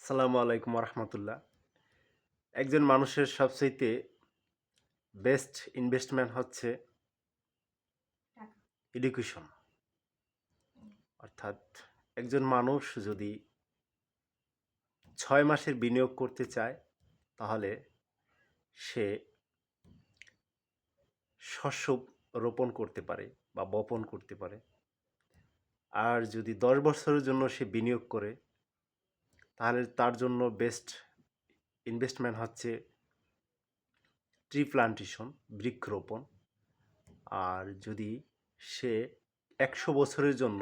আসসালামু আলাইকুম রহমতুল্লাহ। একজন মানুষের সবচাইতে বেস্ট ইনভেস্টমেন্ট হচ্ছে এডুকেশন। অর্থাৎ একজন মানুষ যদি 6 মাসের বিনিয়োগ করতে চায় তাহলে সে শস্য রোপণ করতে পারে বা বপন করতে পারে। আর যদি 10 বছরের জন্য সে বিনিয়োগ করে তাহলে তার জন্য বেস্ট ইনভেস্টমেন্ট হচ্ছে ট্রি প্লান্টেশন, বৃক্ষরোপণ। আর যদি সে 100 বছরের জন্য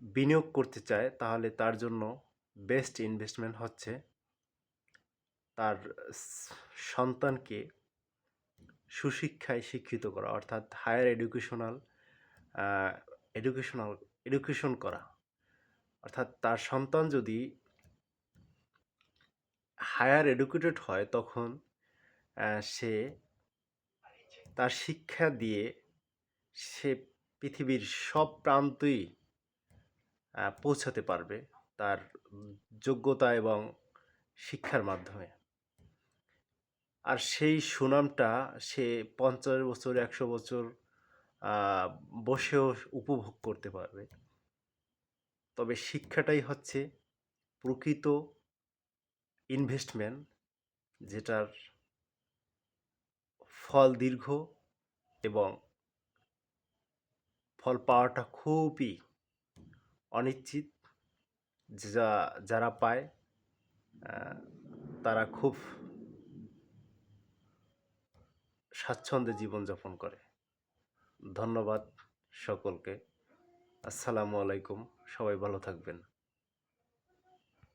বিনিয়োগ করতে চায় তাহলে তার জন্য বেস্ট ইনভেস্টমেন্ট হচ্ছে তার সন্তানকে সুশিক্ষায় শিক্ষিত করা, অর্থাৎ হায়ার এডুকেশন করা। অর্থাৎ তার সন্তান যদি হায়ার এডুকেটেড হয় তখন সে তার শিক্ষা দিয়ে সে পৃথিবীর সব প্রান্তেই পৌঁছাতে পারবে তার যোগ্যতা এবং শিক্ষার মাধ্যমে। আর সেই সুনামটা সে 50 বছর 100 বছর বসেও উপভোগ করতে পারবে। তবে শিক্ষাটাই হচ্ছে প্রকৃত ইনভেস্টমেন্ট, যেটার ফল দীর্ঘ এবং ফল পাওয়াটা খুবই অনিশ্চিত। যারা পায় তারা খুব স্বাচ্ছন্দ্যে জীবনযাপন করে। ধন্যবাদ সকলকে। আসসালামু আলাইকুম। সবাই ভালো থাকবেন।